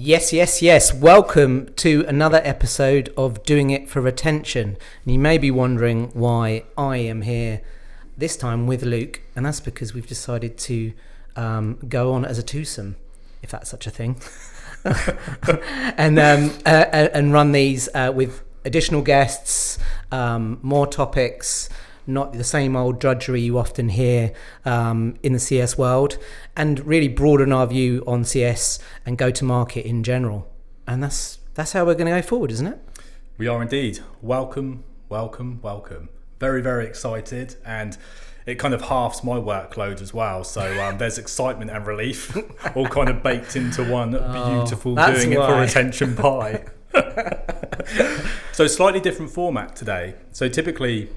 Yes, yes, yes. Welcome to another episode of Doing It for Retention. And you may be wondering why I am here this time with Luke, and that's because we've decided to go on as a twosome, if that's such a thing, and run these with additional guests, more topics, not the same old drudgery you often hear in the CS world, and really broaden our view on CS and go to market in general. And that's how we're going to go forward, isn't it? We are indeed. Welcome. Very, very excited, and it kind of halves my workload as well. So there's excitement and relief all kind of baked into one beautiful Doing It for Retention pie. So slightly different format today. So typically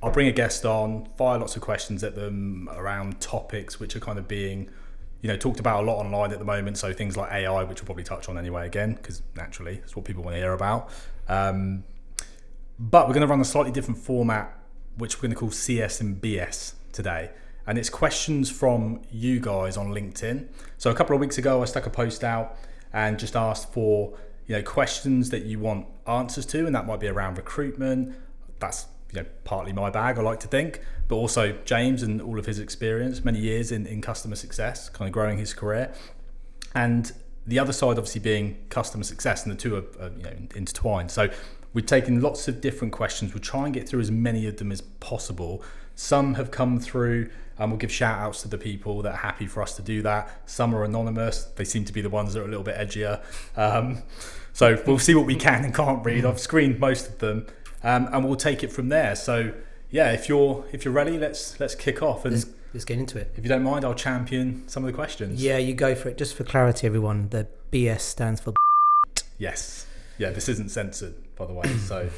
I'll bring a guest on, fire lots of questions at them around topics which are kind of being, talked about a lot online at the moment. So things like AI, which we'll probably touch on anyway again, because naturally it's what people want to hear about. But we're going to run a slightly different format, which we're going to call CS and BS today. And it's questions from you guys on LinkedIn. So a couple of weeks ago, I stuck a post out and just asked for, questions that you want answers to. And that might be around recruitment. That's partly my bag, I like to think, but also James and all of his experience, many years in customer success, kind of growing his career, and the other side obviously being customer success, and the two are intertwined. So we've taken lots of different questions. We'll try and get through as many of them as possible. Some have come through, and we'll give shout outs to the people that are happy for us to do that. Some are anonymous. They seem to be the ones that are a little bit edgier. So we'll see what we can and can't read. I've screened most of them. And we'll take it from there. So yeah, if you're ready, let's kick off, and let's get into it. If you don't mind, I'll champion some of the questions. Yeah, you go for it. Just for clarity, everyone, the BS stands for yes. Yeah, this isn't censored, by the way. So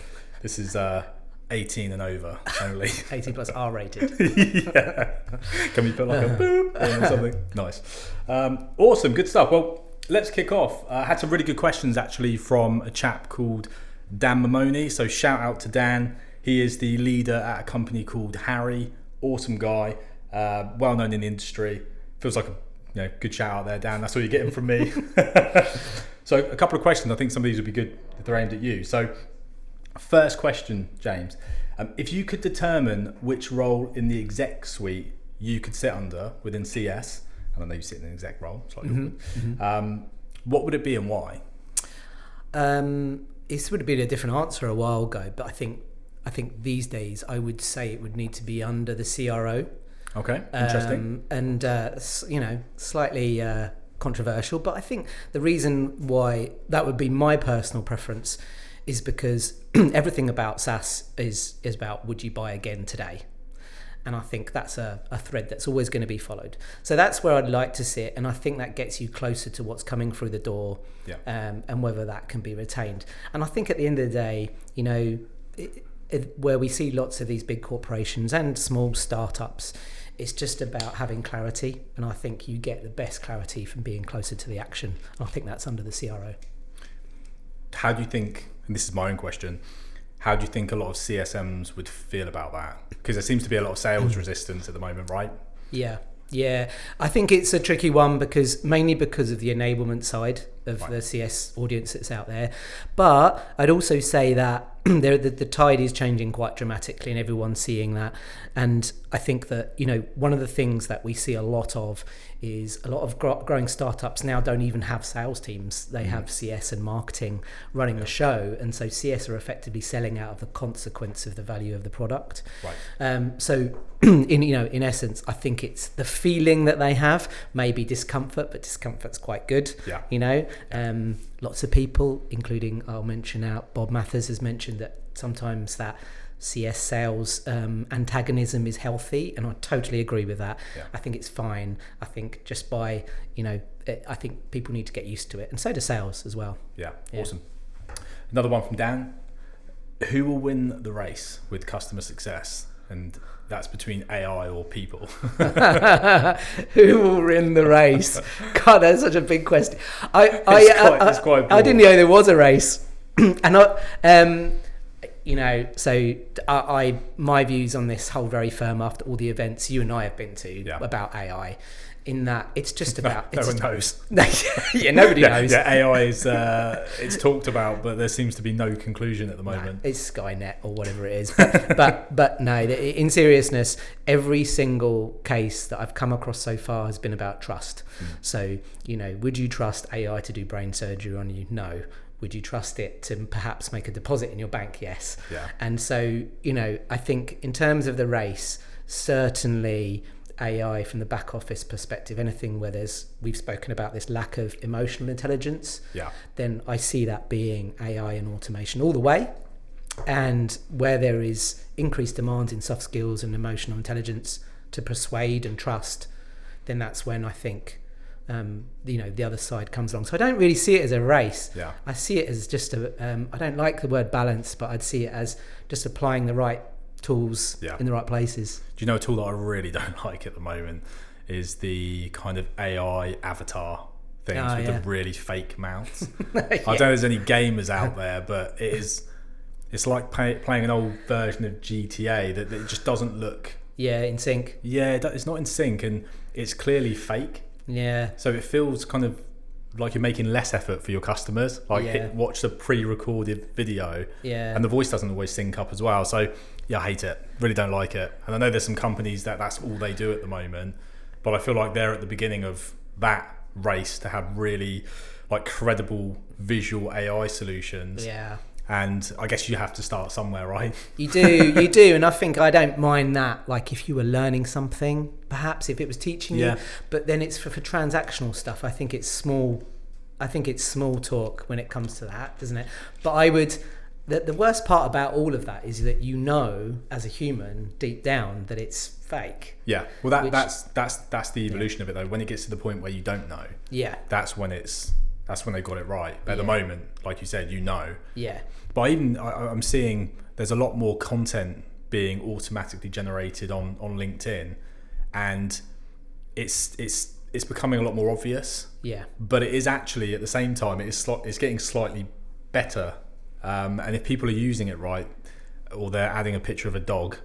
this is 18 and over only. 18 plus R rated. Yeah. Can we put like a boop or something? Nice. Awesome, good stuff. Well, let's kick off. I had some really good questions actually from a chap called Dan Mamoni. So shout out to Dan. He is the leader at a company called Harry. Awesome guy, well known in the industry. Feels like a good shout out there, Dan. That's all you're getting from me. So a couple of questions. I think some of these would be good if they're aimed at you. So first question, James. If you could determine which role in the exec suite you could sit under within CS, and I know you sit in an exec role, slightly awkward, what would it be and why? This would have been a different answer a while ago, but I think these days I would say it would need to be under the CRO. Okay, interesting. And slightly controversial, but I think the reason why that would be my personal preference is because everything about SaaS is about would you buy again today? And I think that's a thread that's always going to be followed. So that's where I'd like to sit, and I think that gets you closer to what's coming through the door, and whether that can be retained. And I think at the end of the day, where we see lots of these big corporations and small startups, it's just about having clarity, and I think you get the best clarity from being closer to the action. And I think that's under the CRO. How do you think, and this is my own question, how do you think a lot of CSMs would feel about that? Because there seems to be a lot of sales resistance at the moment, right? Yeah. I think it's a tricky one mainly because of the enablement side of the CS audience that's out there. But I'd also say that the tide is changing quite dramatically, and everyone's seeing that. And I think that, one of the things that we see a lot of is a lot of growing startups now don't even have sales teams. They have CS and marketing running the show. And so CS are effectively selling out of the consequence of the value of the product. Right. So in essence, I think it's the feeling that they have, maybe discomfort, but discomfort's quite good. Yeah. Lots of people, including I'll mention out, Bob Mathers has mentioned that sometimes that CS sales antagonism is healthy, and I totally agree with that. Yeah. I think it's fine. I think just by, I think people need to get used to it, and so do sales as well. Yeah. Awesome. Another one from Dan. Who will win the race with customer success? And that's between AI or people. Who will win the race? God, that's such a big question. It's quite broad. I didn't know there was a race, and my views on this hold very firm after all the events you and I have been to about AI. in that it's just about... No one knows. Yeah, nobody knows. Yeah, AI is it's talked about, but there seems to be no conclusion at the moment. No, it's Skynet or whatever it is. But no, in seriousness, every single case that I've come across so far has been about trust. So, would you trust AI to do brain surgery on you? No. Would you trust it to perhaps make a deposit in your bank? Yes. Yeah. And so, I think in terms of the race, certainly AI from the back office perspective, anything where we've spoken about this lack of emotional intelligence, then I see that being AI and automation all the way. And where there is increased demand in soft skills and emotional intelligence to persuade and trust, then that's when I think the other side comes along. So I don't really see it as a race. I see it as just I don't like the word balance, but I'd see it as just applying the right tools in the right places. Do you know a tool that I really don't like at the moment is the kind of AI avatar things with the really fake mouths. I don't know if there's any gamers out there, but it's like playing an old version of GTA that it just doesn't look in sync. It's not in sync, and it's clearly fake. So it feels kind of like you're making less effort for your customers. Watch the pre-recorded video, and the voice doesn't always sync up as well. So I hate it. Really don't like it. And I know there's some companies that's all they do at the moment, but I feel like they're at the beginning of that race to have really credible visual AI solutions. And I guess you have to start somewhere, right? You do. And I think I don't mind that. If you were learning something, perhaps if it was teaching you, but then it's for transactional stuff. I think it's small talk when it comes to that, doesn't it? But the worst part about all of that is that as a human deep down that it's fake. Well, that's the evolution of it though. When it gets to the point where you don't know, that's when they got it right. But at the moment, like you said, But I'm seeing there's a lot more content being automatically generated on LinkedIn, and it's becoming a lot more obvious. But it is actually at the same time it's getting slightly better. And if people are using it right, or they're adding a picture of a dog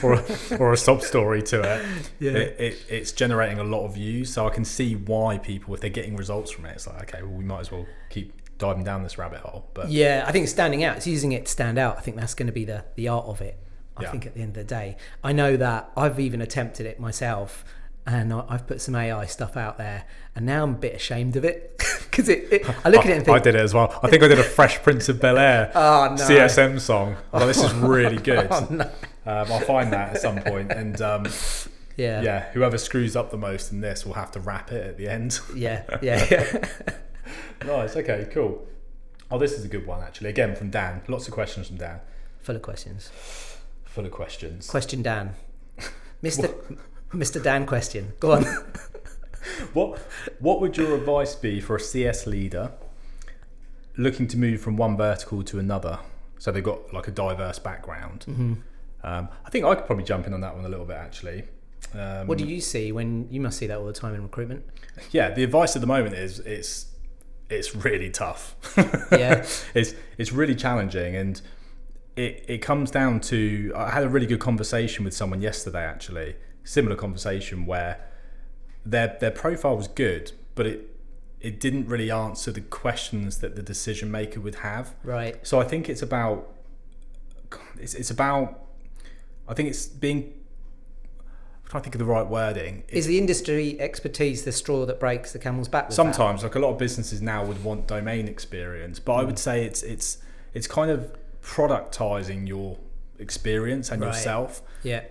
or a sob story to it, it's generating a lot of views. So I can see why people, if they're getting results from it, it's like, okay, well, we might as well keep diving down this rabbit hole. But I think it's standing out. It's using it to stand out. I think that's going to be the art of it. I think at the end of the day, I know that I've even attempted it myself, and I've put some AI stuff out there, and now I'm a bit ashamed of it because I look at it and think... I did it as well. I think I did a Fresh Prince of Bel-Air CSM song. Oh, this is really good. I'll find that at some point, and whoever screws up the most in this will have to rap it at the end. Nice. Okay, cool. Oh, this is a good one actually. Again from Dan. Lots of questions from Dan. Full of questions. Question Dan. Mr. Dan question. Go on. What would your advice be for a CS leader looking to move from one vertical to another? So they've got a diverse background. I think I could probably jump in on that one a little bit actually. What do you see when you must see that all the time in recruitment? The advice at the moment is it's really tough. It's really challenging, and it comes down to, I had a really good conversation with someone yesterday actually, similar conversation where their profile was good, but it didn't really answer the questions that the decision maker would have. Right. So I think it's about I think it's being, I'm trying to think of the right wording. Is the industry expertise the straw that breaks the camel's back? Sometimes, a lot of businesses now would want domain experience, but I would say it's kind of productizing your experience and yourself.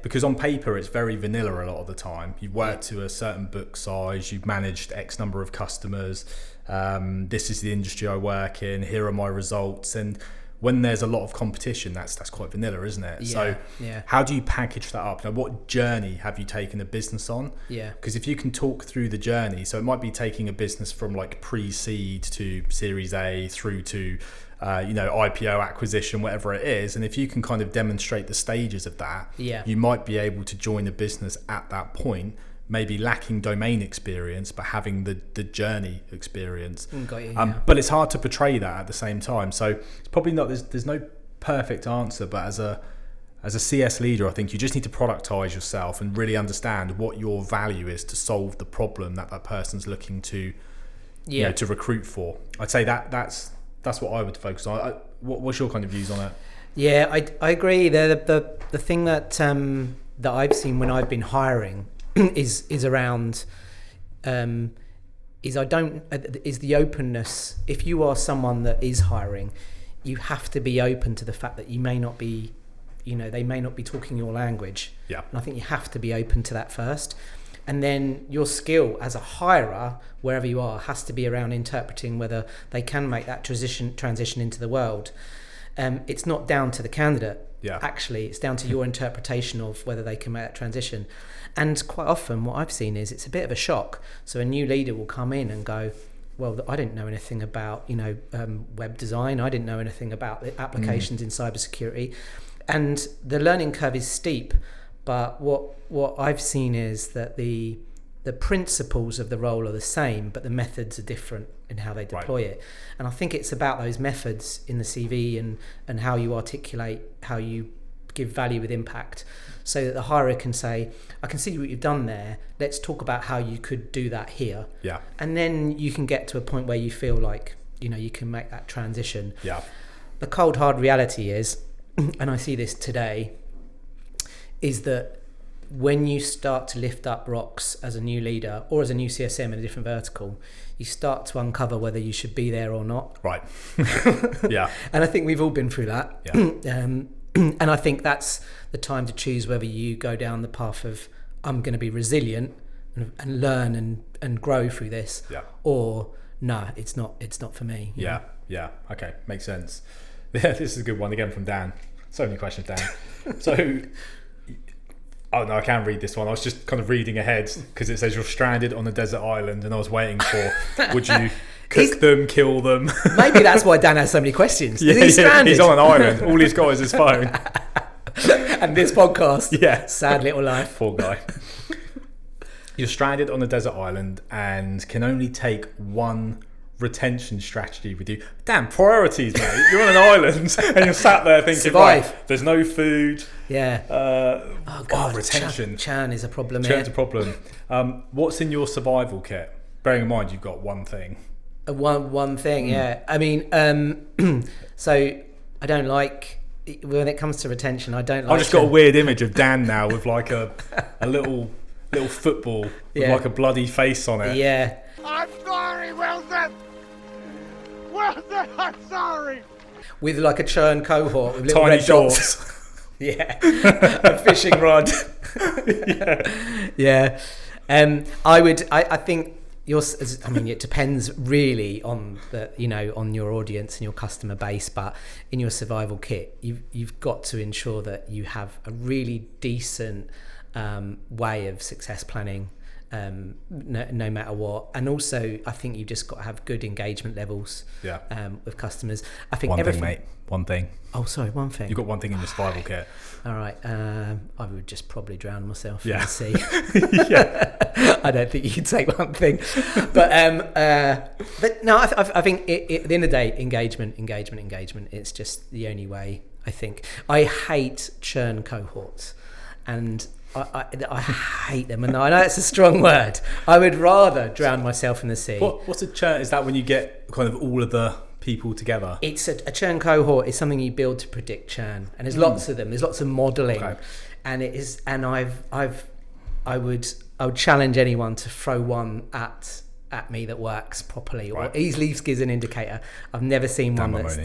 Because on paper it's very vanilla a lot of the time. You've worked to a certain book size, you've managed X number of customers, this is the industry I work in, here are my results, and when there's a lot of competition, that's quite vanilla, isn't it? How do you package that up? Now, what journey have you taken a business on? Because if you can talk through the journey, so it might be taking a business from pre-seed to Series A through to IPO, acquisition, whatever it is, and if you can kind of demonstrate the stages of that, you might be able to join a business at that point, maybe lacking domain experience but having the journey experience. But it's hard to portray that at the same time, so it's probably not, there's no perfect answer, but as as a CS leader, I think you just need to productize yourself and really understand what your value is to solve the problem that person's looking to, you know, to recruit for. I'd say that's what I would focus on. What's your kind of views on it? Yeah, I agree. The thing that I've seen when I've been hiring is around is the openness. If you are someone that is hiring, you have to be open to the fact that you may not be, you know, they may not be talking your language. Yeah. And I think you have to be open to that first. And then your skill as a hirer, wherever you are, has to be around interpreting whether they can make that transition into the world. It's not down to the candidate. Yeah. Actually, it's down to your interpretation of whether they can make that transition. And quite often what I've seen is it's a bit of a shock. So a new leader will come in and go, well, I didn't know anything about, you know, web design. I didn't know anything about the applications in cybersecurity. And the learning curve is steep. But what I've seen is that the principles of the role are the same, but the methods are different in how they deploy it. And I think it's about those methods in the CV and how you articulate, how you give value with impact, so that the hirer can say, I can see what you've done there. Let's talk about how you could do that here. Yeah. And then you can get to a point where you feel like, you know, you can make that transition. Yeah. The cold, hard reality is, and I see this today, is that when you start to lift up rocks as a new leader or as a new CSM in a different vertical, you start to uncover whether you should be there or not. Right. Yeah. And I think we've all been through that. Yeah. And I think that's the time to choose whether you go down the path of, I'm going to be resilient and learn and grow through this, or no, it's not for me. Yeah. know? Yeah. Okay. Makes sense. Yeah. This is a good one again from Dan. So many questions, Dan. So, oh no, I can't read this one. I was just kind of reading ahead because it says you're stranded on a desert island, and I was waiting for, would you cook them, kill them? Maybe that's why Dan has so many questions. Yeah, He's stranded. He's on an island. All he's got is his phone. And this podcast. Yeah. Sad little life. Poor guy. You're stranded on a desert island and can only take one retention strategy with you. Damn, priorities, mate. You're on an island and you're sat there thinking, survive. Right, there's no food. Yeah. Oh God, retention. Churn is a problem. Churn's a problem. What's in your survival kit? Bearing in mind you've got one thing. One thing, yeah. I mean, so I don't like, when it comes to retention, I don't like... I've just got a weird image of Dan now with like a little football with like a bloody face on it. Yeah. I'm sorry, Wilson! Wilson, I'm sorry! With like a churn cohort with little Tiny red shorts. dots. Yeah. A fishing rod. Yeah. I think it depends really on on your audience and your customer base, but in your survival kit, you've got to ensure that you have a really decent way of success planning, no matter what. And also, I think you just got to have good engagement levels with customers. I think one thing, mate. One thing. Oh, sorry, one thing. You've got one thing in your survival kit. All right. I would just probably drown myself in Yeah. the sea. Yeah. I don't think you can say one thing, but no, I think at the end of the day, engagement. It's just the only way. I think I hate churn cohorts, and I hate them. And I know it's a strong word. I would rather drown myself in the sea. What's a churn? Is that when you get kind of all of the people together? It's a churn cohort is something you build to predict churn, and there's lots of them. There's lots of modelling, and it is. And I would challenge anyone to throw one at me that works properly, or easily gives an indicator. I've never seen one that's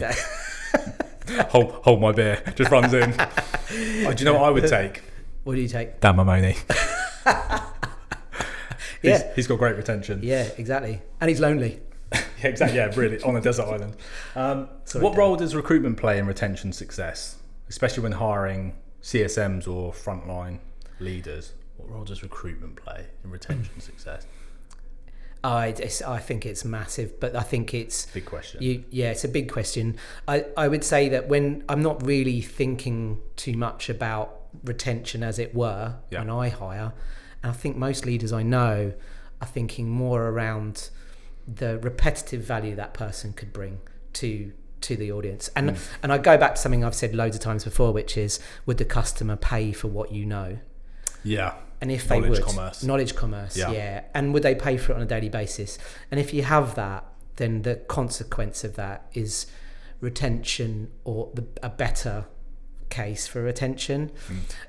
hold my beer. Just runs in. Do you know what I would take? What do you take? Dan Mamoni. Yeah, he's got great retention. Yeah, exactly, and he's lonely. Yeah, exactly. Yeah, really, on a desert island. What role does recruitment play in retention success, especially when hiring CSMs or frontline leaders? What role does recruitment play in retention success? I think it's massive, but I think it's big question. It's a big question. I would say that when I'm not really thinking too much about retention, as it were, when I hire, and I think most leaders I know are thinking more around the repetitive value that person could bring to to the audience. And I go back to something I've said loads of times before, which is, would the customer pay for what you know? Yeah. And if they would, knowledge commerce, yeah. And would they pay for it on a daily basis? And if you have that, then the consequence of that is retention, or a better case for retention.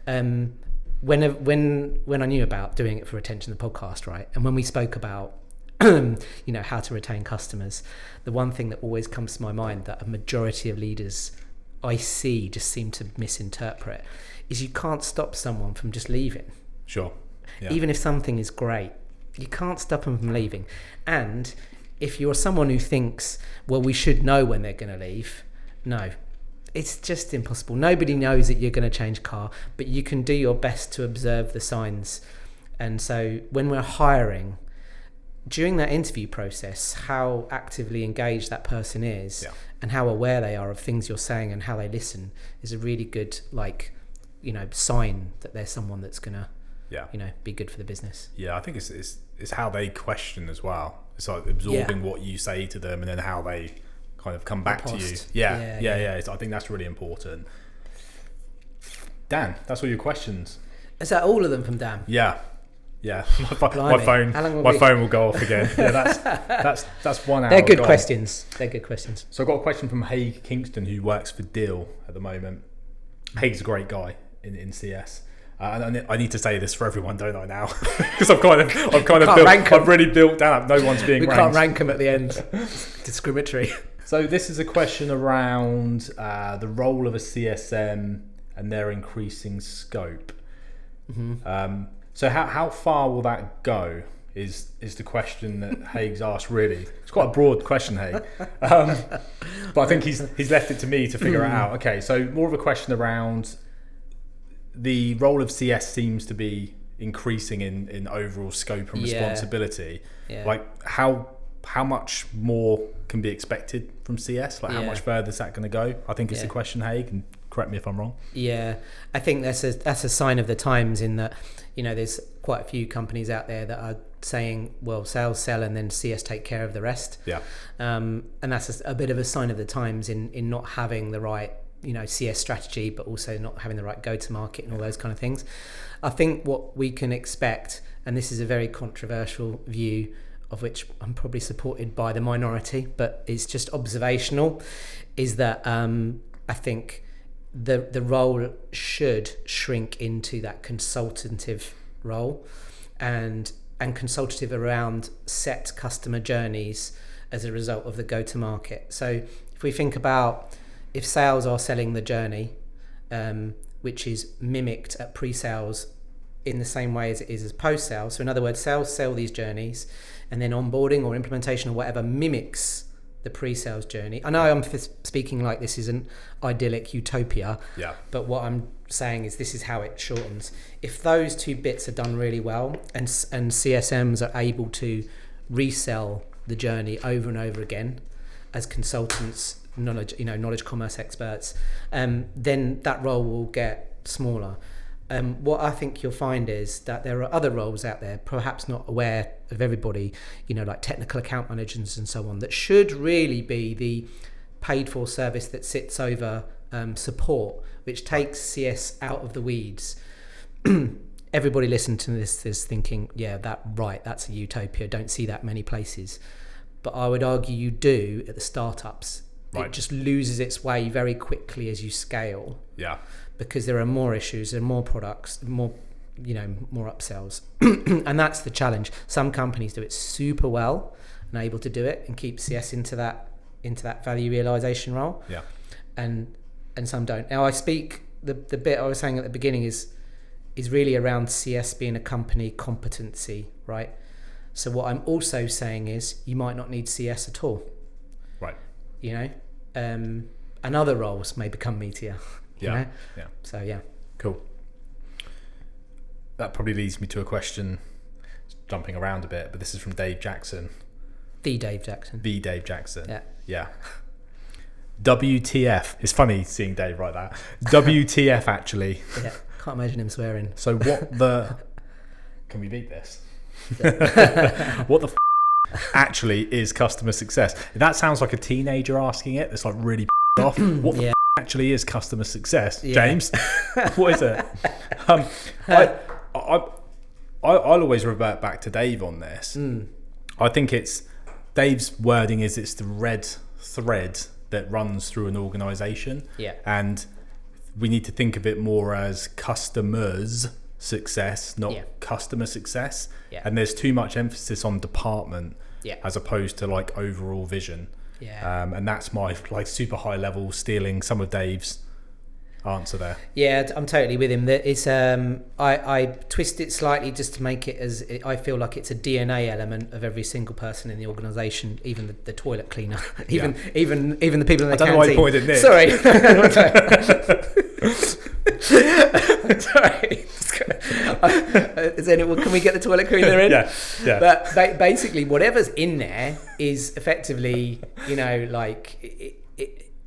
When I knew about doing it for retention, the podcast, right, and when we spoke about how to retain customers, the one thing that always comes to my mind that a majority of leaders I see just seem to misinterpret is you can't stop someone from just leaving. Sure. Yeah. Even if something is great, you can't stop them from leaving. And if you're someone who thinks, well, we should know when they're going to leave, no, it's just impossible. Nobody knows that you're going to change car, but you can do your best to observe the signs. And so when we're hiring, during that interview process, how actively engaged that person is, and how aware they are of things you're saying and how they listen is a really good, sign that there's someone that's going to be good for the business. Yeah, I think it's how they question as well. It's like absorbing what you say to them, and then how they kind of come back to you. Yeah. I think that's really important. Dan, that's all your questions. Is that all of them from Dan? Yeah. My phone will go off again. Yeah, that's 1 hour. They're good questions. So I've got a question from Haig Kingston, who works for Deal at the moment. Haig's a great guy in CS. And I need to say this for everyone, don't I now? Because I've really built down. No one's being ranked. We can't rank them at the end. Discriminatory. So this is a question around the role of a CSM and their increasing scope. So how far will that go? Is the question that Haig's asked, really. It's quite a broad question, Haig. But I think he's left it to me to figure it out. Okay, so more of a question around the role of CS seems to be increasing in overall scope and responsibility. Yeah. Like how much more can be expected from CS? Like how much further is that going to go? I think it's the question, Haig, and correct me if I'm wrong. Yeah, I think that's a sign of the times, in that there's quite a few companies out there that are saying, well, sales sell and then CS take care of the rest. Yeah. And that's a bit of a sign of the times in not having the right CS strategy, but also not having the right go-to-market and all those kind of things. I think what we can expect, and this is a very controversial view of which I'm probably supported by the minority, but it's just observational, is that I think the role should shrink into that consultative role and consultative around set customer journeys as a result of the go-to-market. So if we think about, if sales are selling the journey, which is mimicked at pre-sales in the same way as it is as post-sales. So in other words, sales sell these journeys, and then onboarding or implementation or whatever mimics the pre-sales journey. I know I'm speaking like this is an idyllic utopia, but what I'm saying is this is how it shortens. If those two bits are done really well, and CSMs are able to resell the journey over and over again as consultants, knowledge commerce experts, then that role will get smaller. What I think you'll find is that there are other roles out there, perhaps not aware of everybody, like technical account managers and so on, that should really be the paid for service that sits over support, which takes CS out of the weeds. Everybody listening to this is thinking, that's a utopia. Don't see that many places. But I would argue you do at the startups. Right. It just loses its way very quickly as you scale. Yeah. Because there are more issues and more products, more upsells. And that's the challenge. Some companies do it super well and are able to do it and keep CS into that value realization role. Yeah. And some don't. Now the bit I was saying at the beginning is really around CS being a company competency, right? So what I'm also saying is you might not need CS at all. Right. And other roles may become meatier. Yeah. So yeah. Cool. That probably leads me to a question, jumping around a bit, but this is from Dave Jackson. The Dave Jackson. Yeah. WTF. It's funny seeing Dave write that. WTF, actually. Yeah. Can't imagine him swearing. So what the... Can we beat this? What the actually is customer success? That sounds like a teenager asking it. It's like really off. What the actually is customer success, James? What is it? I'll always revert back to Dave on this. I think it's Dave's wording is it's the red thread that runs through an organisation. Yeah. And we need to think of it more as customers' success, not customer success. Yeah. And there's too much emphasis on department as opposed to like overall vision. Yeah. And that's my like super high level stealing some of Dave's answer there. Yeah, I'm totally with him. That it's I twist it slightly just to make it as I feel like it's a DNA element of every single person in the organisation, even the toilet cleaner, even the people in the canteen. I don't know why you pointed at Nick. Sorry. Sorry. Can we get the toilet cleaner in? Yeah. But basically, whatever's in there is effectively, like it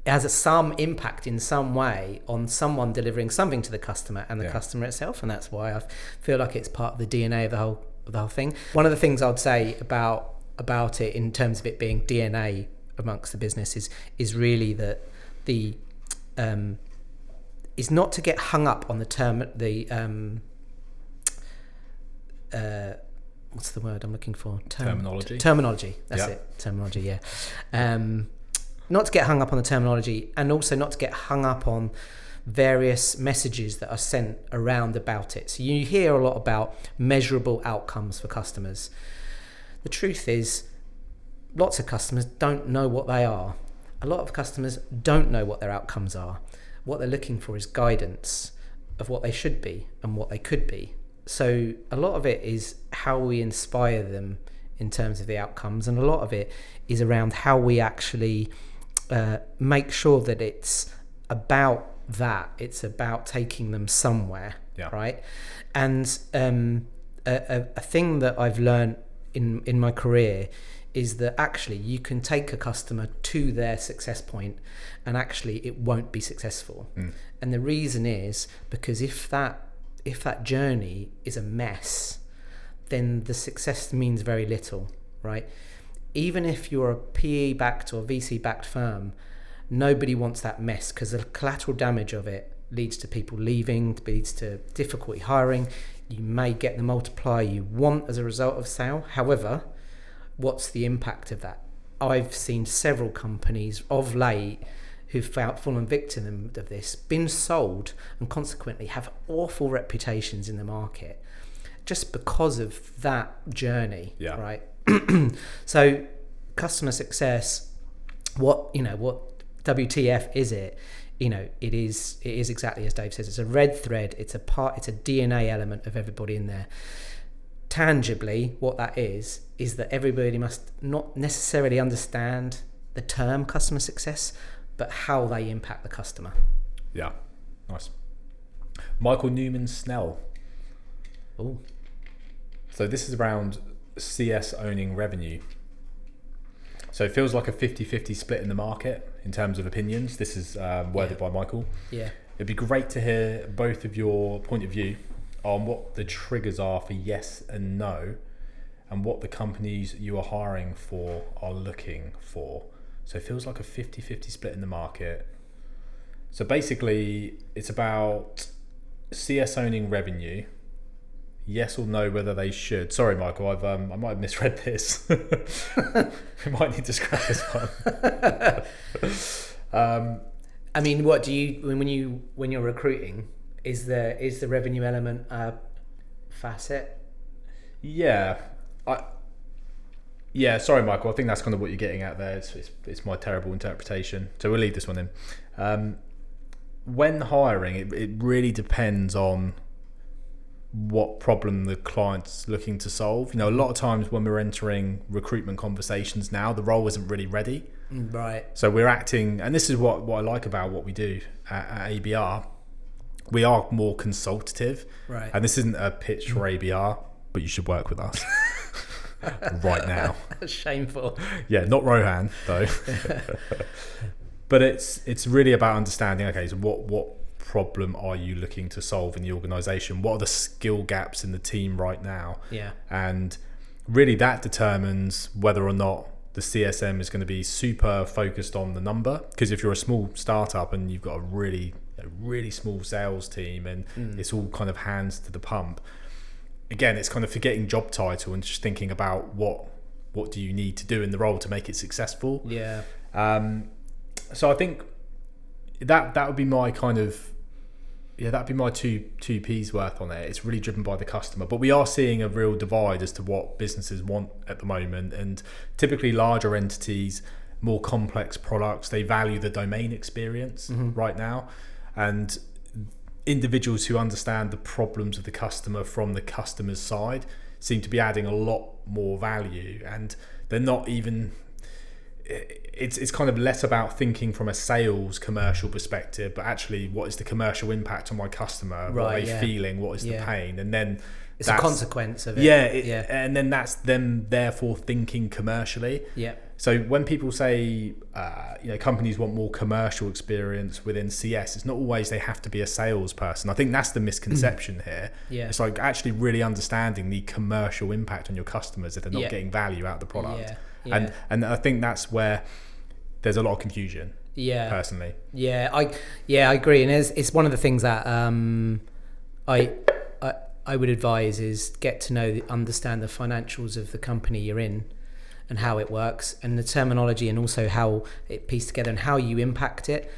has some impact in some way on someone delivering something to the customer and the customer itself, and that's why I feel like it's part of the DNA of the whole thing. One of the things I'd say about it in terms of it being DNA amongst the business is really that the is not to get hung up on the term what's the word I'm looking for? Terminology. That's it. Terminology. Yeah. Not to get hung up on the terminology, and also not to get hung up on various messages that are sent around about it. So you hear a lot about measurable outcomes for customers. The truth is, lots of customers don't know what they are. A lot of customers don't know what their outcomes are. What they're looking for is guidance of what they should be and what they could be. So a lot of it is how we inspire them in terms of the outcomes, and a lot of it is around how we actually make sure that it's about that. It's about taking them somewhere, right? And a thing that I've learned in my career is that actually you can take a customer to their success point and actually it won't be successful. And the reason is because if that journey is a mess, then the success means very little, right? Even if you're a PE backed or VC backed firm, nobody wants that mess, because the collateral damage of it leads to people leaving, leads to difficulty hiring. You may get the multiplier you want as a result of sale. However, what's the impact of that? I've seen several companies of late who've fallen victim of this, been sold, and consequently have awful reputations in the market just because of that journey, right? So customer success, what WTF is it? It is exactly as Dave says. It's a red thread. It's a DNA element of everybody in there. Tangibly, what that is that everybody must not necessarily understand the term customer success, but how they impact the customer. Yeah, nice. Michael Newman Snell. Oh. So this is around CS owning revenue. So it feels like a 50-50 split in the market in terms of opinions. This is worded by Michael. Yeah. It'd be great to hear both of your point of view on what the triggers are for yes and no, and what the companies you are hiring for are looking for. So it feels like a 50-50 split in the market. So basically, it's about CS owning revenue. Yes or no, whether they should. Sorry, Michael, I might have misread this. We might need to scrap this one. I mean, what do you when you're recruiting? Is the revenue element a facet? Yeah, sorry, Michael. I think that's kind of what you're getting at there. It's my terrible interpretation. So we'll leave this one in. When hiring, it really depends on what problem the client's looking to solve. A lot of times when we're entering recruitment conversations now, the role isn't really ready. Right. So we're acting, and this is what I like about what we do at ABR. We are more consultative. Right. And this isn't a pitch for ABR, but you should work with us right now. Shameful. Yeah, not Rohan though. But it's really about understanding, okay, so what problem are you looking to solve in the organisation? What are the skill gaps in the team right now? Yeah. And really that determines whether or not the CSM is going to be super focused on the number. Because if you're a small startup and you've got a really small sales team and it's all kind of hands to the pump, again, it's kind of forgetting job title and just thinking about what do you need to do in the role to make it successful. Yeah. So I think that would be my kind of, that'd be my two P's worth on it. It's really driven by the customer, but we are seeing a real divide as to what businesses want at the moment. And typically larger entities, more complex products, they value the domain experience right now. And individuals who understand the problems of the customer from the customer's side seem to be adding a lot more value. And they're not even, it's kind of less about thinking from a sales commercial perspective, but actually what is the commercial impact on my customer? What are they feeling? What is the pain? And then it's a consequence of it. And then that's them therefore thinking commercially. Yeah. So when people say, companies want more commercial experience within CS, it's not always they have to be a salesperson. I think that's the misconception here. Yeah. It's like actually really understanding the commercial impact on your customers if they're not getting value out of the product. Yeah. Yeah. And I think that's where there's a lot of confusion. Yeah. Personally. Yeah, I agree, and it's one of the things that I would advise is get to understand the financials of the company you're in, and how it works, and the terminology, and also how it pieced together and how you impact it.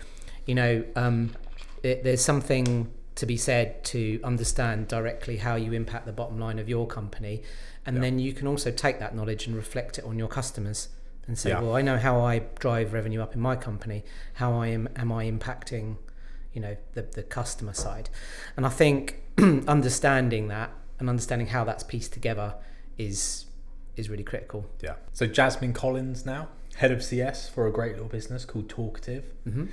There's something to be said to understand directly how you impact the bottom line of your company, and then you can also take that knowledge and reflect it on your customers and say, well, I know how I drive revenue up in my company. How am I impacting, the customer side? And I think understanding that and understanding how that's pieced together is really critical. Yeah. So Jasmine Collins now, head of CS for a great little business called Talkative. Mm-hmm.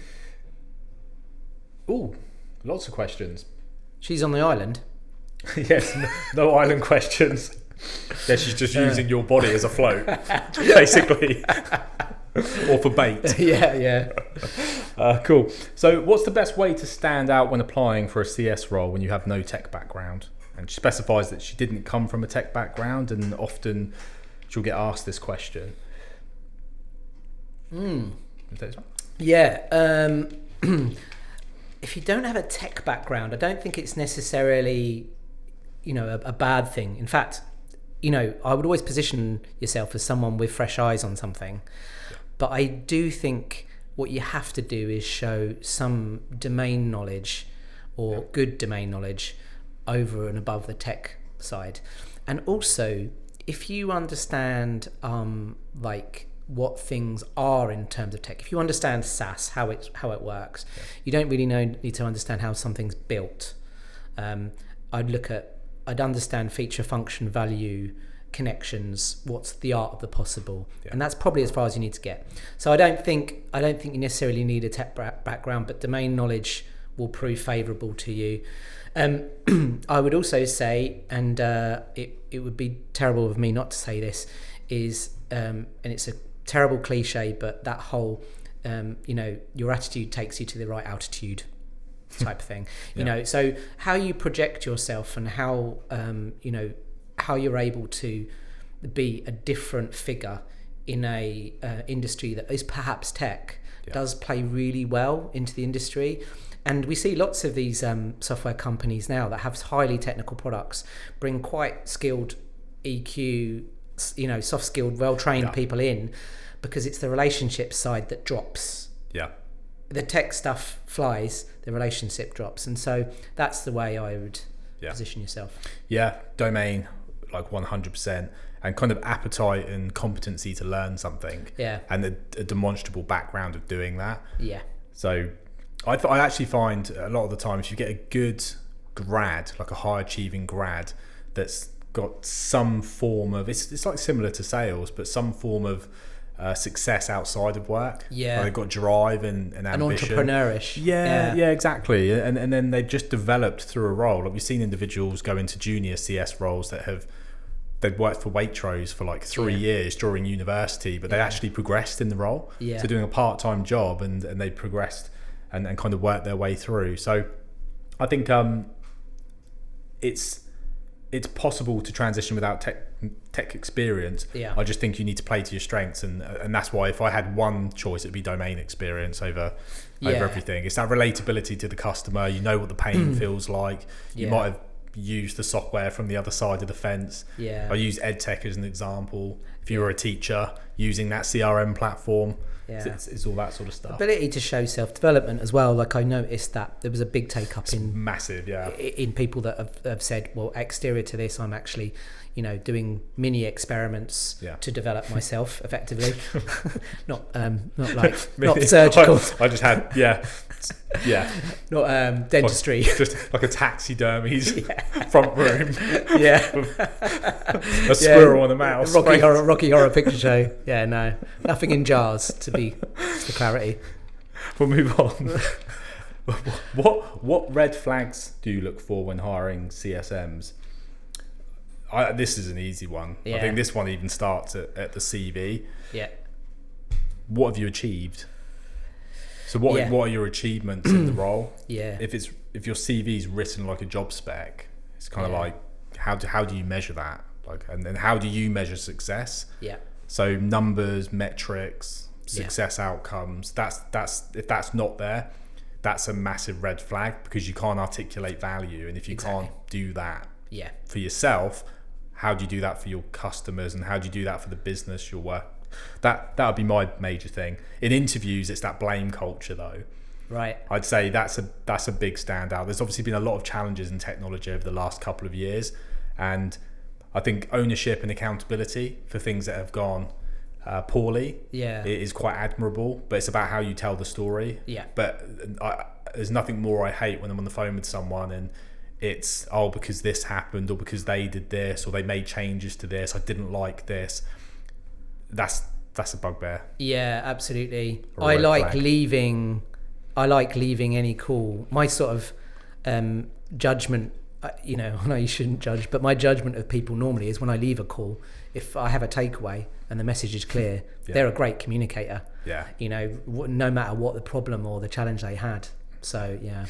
Ooh, lots of questions. She's on the island. Yes, no island questions. Yeah, she's just using your body as a float, basically, or for bait. Yeah. Cool. So what's the best way to stand out when applying for a CS role when you have no tech background? And she specifies that she didn't come from a tech background, and often she'll get asked this question. Yeah. If you don't have a tech background, I don't think it's necessarily, a bad thing. In fact, I would always position yourself as someone with fresh eyes on something. Yeah. But I do think what you have to do is show some domain knowledge or good domain knowledge over and above the tech side. And also, if you understand what things are in terms of tech, if you understand SaaS, how it works, you don't really need to understand how something's built. I'd understand feature, function, value, connections, what's the art of the possible, and that's probably as far as you need to get. So I don't think you necessarily need a tech background, but domain knowledge will prove favourable to you. I would also say, and it would be terrible of me not to say this, is and it's a terrible cliche, but that whole your attitude takes you to the right altitude type of thing. So how you project yourself and how how you're able to be a different figure in a industry that is perhaps tech does play really well into the industry. And we see lots of these software companies now that have highly technical products bring quite skilled EQ, soft skilled, well-trained people in, because it's the relationship side that drops. The tech stuff flies, the relationship drops. And so that's the way I would position yourself. Domain, like 100%, and kind of appetite and competency to learn something. And a demonstrable background of doing that. So I actually find a lot of the time, if you get a good grad, like a high achieving grad that's got some form of, it's like similar to sales, but some form of success outside of work. They've got drive and ambition. And entrepreneurish. Yeah, exactly. And then they've just developed through a role. Like we've seen individuals go into junior CS roles that they'd worked for Waitrose for like 3 years during university, but they actually progressed in the role. So doing a part-time job and they progressed and kind of worked their way through. So I think it's it's possible to transition without tech experience. Yeah. I just think you need to play to your strengths, and that's why if I had one choice, it'd be domain experience over everything. It's that relatability to the customer. You know what the pain feels like. You might have used the software from the other side of the fence. Yeah. I use EdTech as an example. If you were a teacher using that CRM platform, it's all that sort of stuff. Ability to show self-development as well. Like I noticed that there was a big take up in massive, in people that have said, well, exterior to this, I'm actually, doing mini experiments to develop myself effectively. not surgical. I just had not dentistry. Just like a taxidermy's front room. A squirrel and a mouse. Rocky Horror Picture Show. Yeah, no, nothing in jars for clarity. We'll move on. What red flags do you look for when hiring CSMs? This is an easy one. Yeah. I think this one even starts at the CV. Yeah. What have you achieved? So what are your achievements in the role? Yeah. If your CV is written like a job spec, it's kind of like how do you measure that? Like, and then how do you measure success? Yeah. So numbers, metrics, success outcomes. That's if that's not there, that's a massive red flag, because you can't articulate value, and if you can't do that for yourself, how do you do that for your customers, and how do you do that for the business you're working? That would be my major thing. In interviews, it's that blame culture though. Right. I'd say that's a big standout. There's obviously been a lot of challenges in technology over the last couple of years, and I think ownership and accountability for things that have gone poorly it is quite admirable, but it's about how you tell the story. But there's nothing more I hate when I'm on the phone with someone and it's because this happened, or because they did this, or they made changes to this, I didn't like this. That's a bugbear. Yeah, absolutely. I like leaving any call. My sort of judgment, I know you shouldn't judge, but my judgment of people normally is when I leave a call, if I have a takeaway and the message is clear, they're a great communicator. Yeah. No matter what the problem or the challenge they had. So, yeah.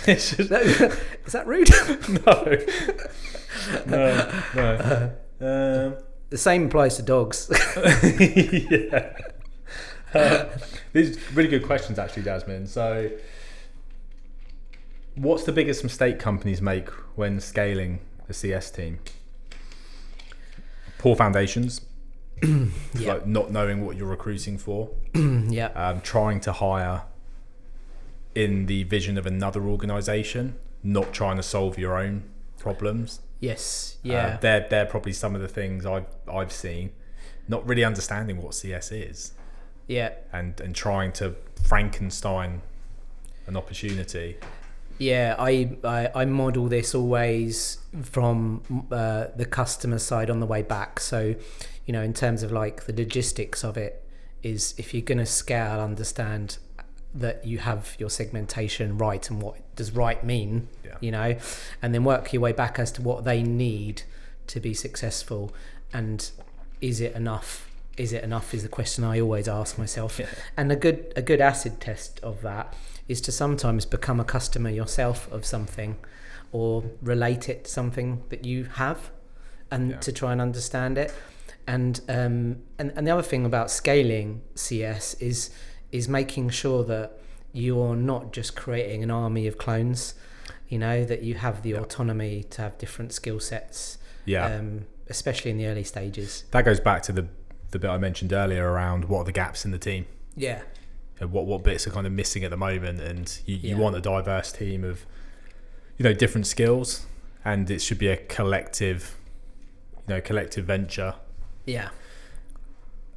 Is that rude? No. The same applies to dogs. These are really good questions, actually, Jasmine. So, what's the biggest mistake companies make when scaling a CS team? Poor foundations, like not knowing what you're recruiting for. Trying to hire in the vision of another organisation, not trying to solve your own problems. Yes, yeah. They're probably some of the things I've seen. Not really understanding what CS is. Yeah. And trying to Frankenstein an opportunity. Yeah, I model this always from the customer side on the way back. So, in terms of like the logistics of it, is if you're going to scale, understand that you have your segmentation right and what does right mean, and then work your way back as to what they need to be successful, and is it enough is the question I always ask myself. And a good acid test of that is to sometimes become a customer yourself of something, or relate it to something that you have, and to try and understand it. And the other thing about scaling CS is making sure that you're not just creating an army of clones, that you have the autonomy to have different skill sets, especially in the early stages. That goes back to the bit I mentioned earlier around what are the gaps in the team. Yeah. What bits are kind of missing at the moment, and you want a diverse team of different skills, and it should be a collective venture.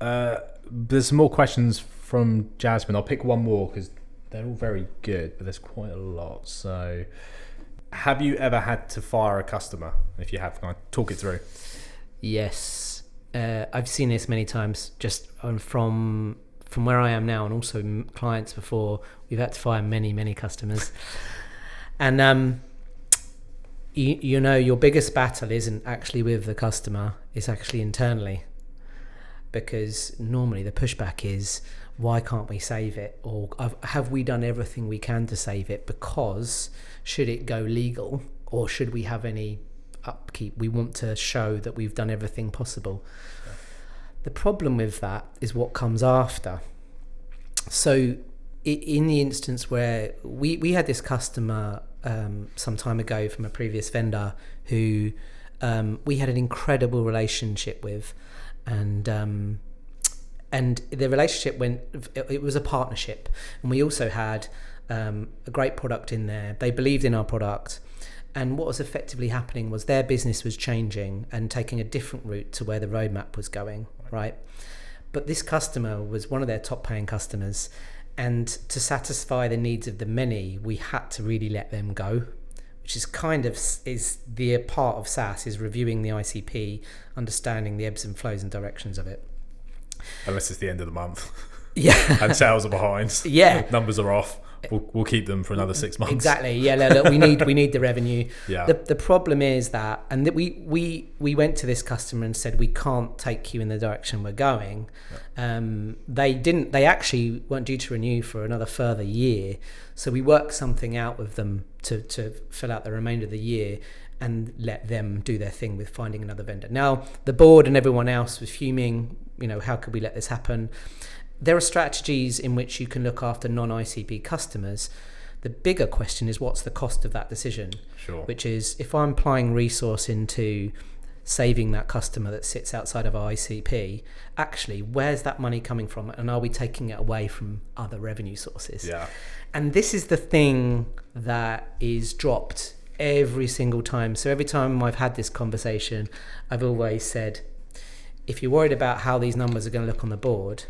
There's some more questions from Jasmine. I'll pick one more because they're all very good, but there's quite a lot. So, have you ever had to fire a customer? If you have, can I talk it through? Yes, I've seen this many times. Just from where I am now, and also clients before, we've had to fire many customers. And your biggest battle isn't actually with the customer, it's actually internally, because normally the pushback is, why can't we save it, or have we done everything we can to save it, because should it go legal or should we have any upkeep? We want to show that we've done everything possible. Yeah. The problem with that is what comes after. So in the instance where we had this customer some time ago from a previous vendor who we had an incredible relationship with, and the relationship it was a partnership, and we also had a great product in there. They believed in our product, and what was effectively happening was their business was changing and taking a different route to where the roadmap was going, right? But this customer was one of their top paying customers, and to satisfy the needs of the many, we had to really let them go, which is is the part of SaaS, is reviewing the ICP, understanding the ebbs and flows and directions of it. Unless it's the end of the month. Yeah. And sales are behind. Yeah. Numbers are off. We'll keep them for another 6 months. Exactly. Yeah. Look, we need the revenue. Yeah. The problem is that, and that we went to this customer and said, we can't take you in the direction we're going. Yeah. They actually weren't due to renew for another further year. So we worked something out with them to fill out the remainder of the year and let them do their thing with finding another vendor. Now, the board and everyone else was fuming, how could we let this happen? There are strategies in which you can look after non-ICP customers. The bigger question is, what's the cost of that decision? Sure. Which is, if I'm applying resource into saving that customer that sits outside of our ICP, actually, where's that money coming from? And are we taking it away from other revenue sources? Yeah. And this is the thing that is dropped every single time. So every time I've had this conversation, I've always said, if you're worried about how these numbers are going to look on the board,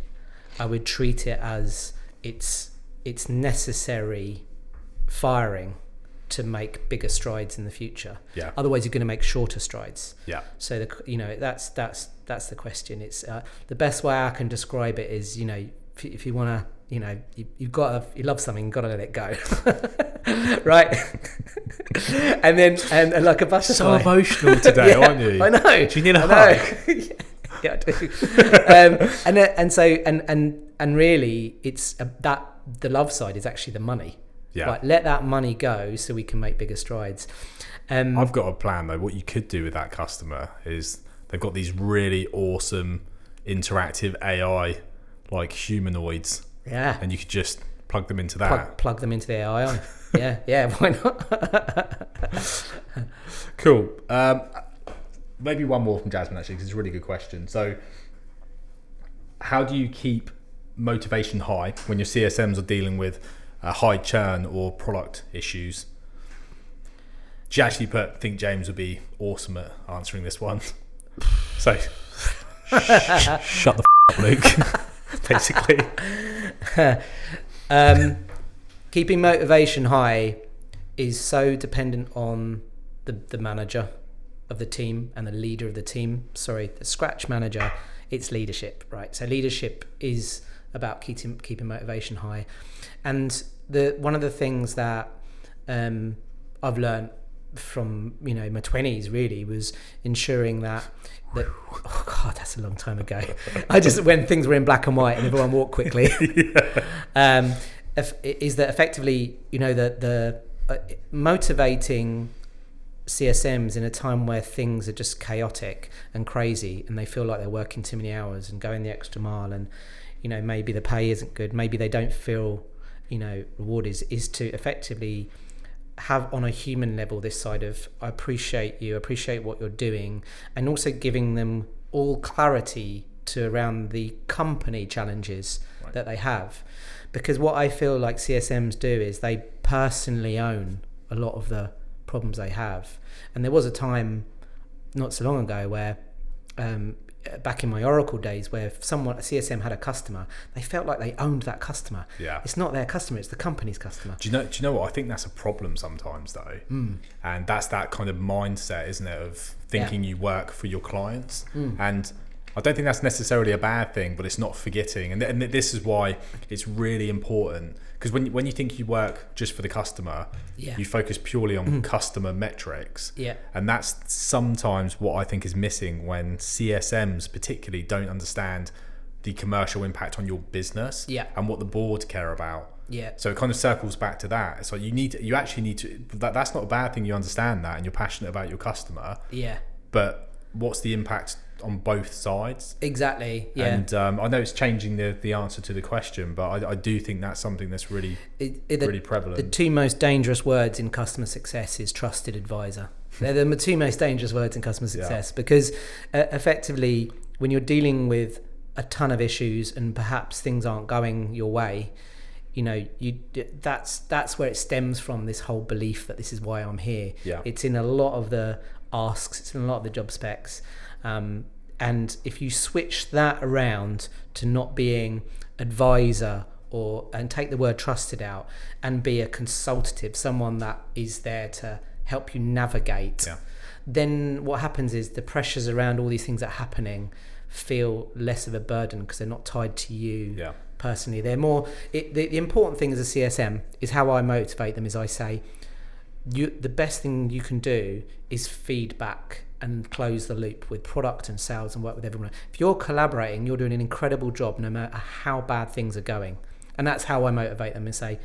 I would treat it as it's necessary firing to make bigger strides in the future. Yeah. Otherwise, you're going to make shorter strides. Yeah. So that's the question. It's the best way I can describe it is, if you want to, you love something, you've got to let it go. Right. and like a butterfly. So emotional today, yeah, aren't you? I know. Do you need a hug? Yeah, I do. And really, it's that the love side is actually the money. Yeah. Like, let that money go so we can make bigger strides. I've got a plan though. What you could do with that customer is they've got these really awesome interactive AI like humanoids. Yeah. And you could just plug them into that. Plug them into the AI. yeah. Why not? Cool. Maybe one more from Jasmine, actually, because it's a really good question. So how do you keep motivation high when your CSMs are dealing with high churn or product issues? She actually think James would be awesome at answering this one. So shut the up, Luke. Basically. Keeping motivation high is so dependent on the manager of the team and the leader of the team. Sorry, the Scratch manager, it's leadership, right? So leadership is about keeping motivation high. And one of the things that I've learned from my 20s really was ensuring that oh god, that's a long time ago. When things were in black and white and everyone walked quickly. Yeah. Is that effectively the motivating CSMs in a time where things are just chaotic and crazy and they feel like they're working too many hours and going the extra mile, and maybe the pay isn't good, maybe they don't feel rewarded, is to effectively have on a human level this side of, I appreciate you, appreciate what you're doing, and also giving them all clarity to around the company challenges that they have. Because what I feel like CSMs do is they personally own a lot of the problems they have. And there was a time not so long ago where back in my Oracle days, where if a CSM had a customer, they felt like they owned that customer. Yeah. It's not their customer, it's the company's customer. Do you know what? I think that's a problem sometimes though. And that's that kind of mindset, isn't it, of thinking you work for your clients. And I don't think that's necessarily a bad thing, but it's not forgetting. And this is why it's really important, because when you think you work just for the customer, you focus purely on customer metrics. Yeah. And that's sometimes what I think is missing when CSMs particularly don't understand the commercial impact on your business and what the board care about. Yeah. So it kind of circles back to that. It's like you actually need to. That's not a bad thing. You understand that, and you're passionate about your customer. Yeah. But what's the impact on both sides? Exactly. Yeah. And I know it's changing the answer to the question, but I do think that's something that's really really prevalent. The two most dangerous words in customer success is trusted advisor. They're the two most dangerous words in customer success because effectively, when you're dealing with a ton of issues and perhaps things aren't going your way, that's where it stems from, this whole belief that this is why I'm here. Yeah. It's in a lot of the asks, it's in a lot of the job specs. And if you switch that around to not being advisor and take the word trusted out and be a consultative, someone that is there to help you navigate, then what happens is the pressures around all these things that are happening feel less of a burden because they're not tied to you personally. They're more, the important thing as a CSM is how I motivate them is I say, the best thing you can do is feedback and close the loop with product and sales and work with everyone. If you're collaborating, you're doing an incredible job no matter how bad things are going. And that's how I motivate them and say,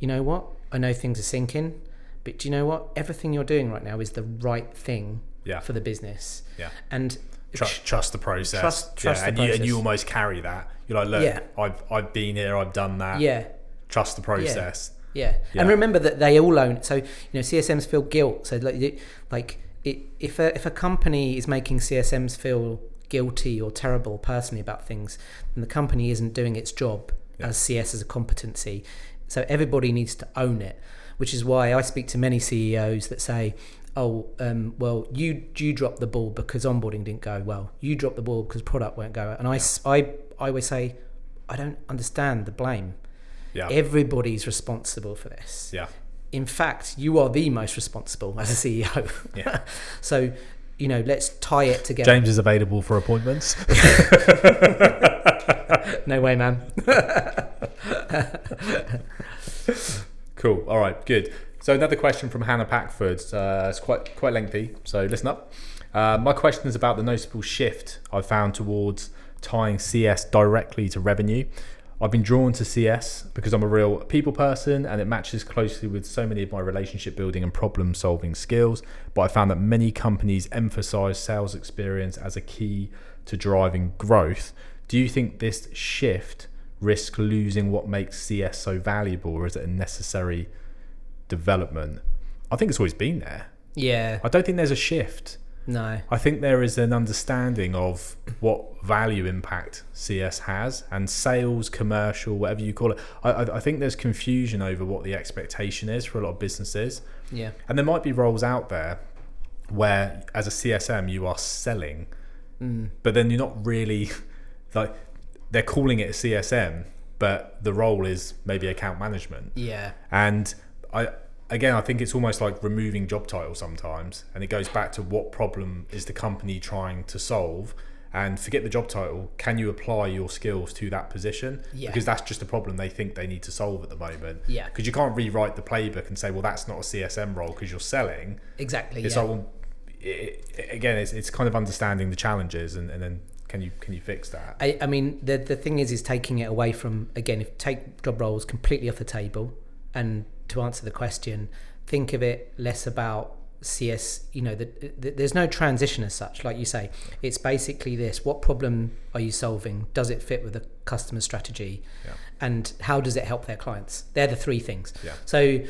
you know what? I know things are sinking, but do you know what? Everything you're doing right now is the right thing for the business. Yeah. And trust the process. Trust the process. And you almost carry that. You're like, look, I've been here, I've done that. Yeah. Trust the process. Yeah. And remember that they all own it. So, CSMs feel guilt. So if a company is making CSMs feel guilty or terrible personally about things, then the company isn't doing its job as CS as a competency. So everybody needs to own it, which is why I speak to many CEOs that say, well, you dropped the ball because onboarding didn't go well. You dropped the ball because product won't go. And I always say, I don't understand the blame. Yeah. Everybody's responsible for this. Yeah. In fact, you are the most responsible as a CEO. Yeah. So, let's tie it together. James is available for appointments. No way, man. Cool. All right, good. So another question from Hannah Packford. It's quite lengthy, so listen up. My question is about the noticeable shift I've found towards tying CS directly to revenue. I've been drawn to CS because I'm a real people person and it matches closely with so many of my relationship building and problem solving skills. But I found that many companies emphasize sales experience as a key to driving growth. Do you think this shift risks losing what makes CS so valuable, or is it a necessary development? I think it's always been there. Yeah. I don't think there's a shift. No. I think there is an understanding of what value impact CS has, and sales, commercial, whatever you call it. I think there's confusion over what the expectation is for a lot of businesses. Yeah. And there might be roles out there where as a CSM you are selling, but then you're not really, like, they're calling it a CSM, but the role is maybe account management. Yeah. And I think it's almost like removing job titles sometimes, and it goes back to what problem is the company trying to solve, and forget the job title. Can you apply your skills to that position? Yeah. Because that's just a problem they think they need to solve at the moment. Yeah. Because you can't rewrite the playbook and say, well, that's not a CSM role because you're selling. Exactly. It's like, well, it's kind of understanding the challenges and then can you fix that? I mean, the thing is taking it away from, again, if take job roles completely off the table, and to answer the question, think of it less about CS, there's no transition as such, like you say. It's basically this: what problem are you solving? Does it fit with the customer strategy? Yeah. And how does it help their clients? They're the three things. Yeah. So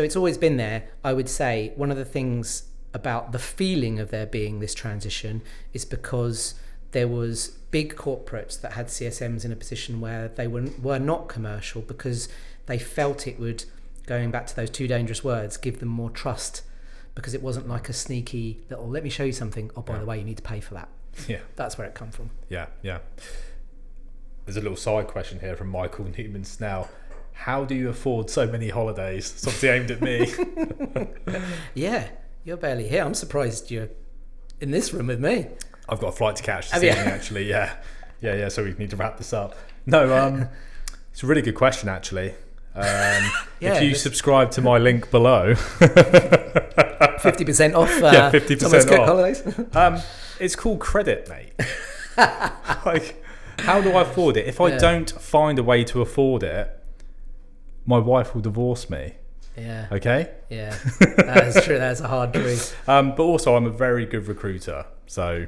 it's always been there. I would say one of the things about the feeling of there being this transition is because there was big corporates that had CSMs in a position where they were not commercial, because they felt it would, going back to those two dangerous words, give them more trust, because it wasn't like a sneaky little, let me show you something, oh, by the way, you need to pay for that. Yeah. That's where it come from. Yeah. There's a little side question here from Michael Newman Snell. How do you afford so many holidays? It's obviously aimed at me. Yeah, you're barely here. I'm surprised you're in this room with me. I've got a flight to catch this evening, actually. Yeah. So we need to wrap this up. No, it's a really good question, actually. If you subscribe to my link below, 50% off. 50% off. Holidays. It's called credit, mate. Like, how do I afford it? If I don't find a way to afford it, my wife will divorce me. Yeah. Okay? Yeah. That is true. That's a hard truth. But also, I'm a very good recruiter. So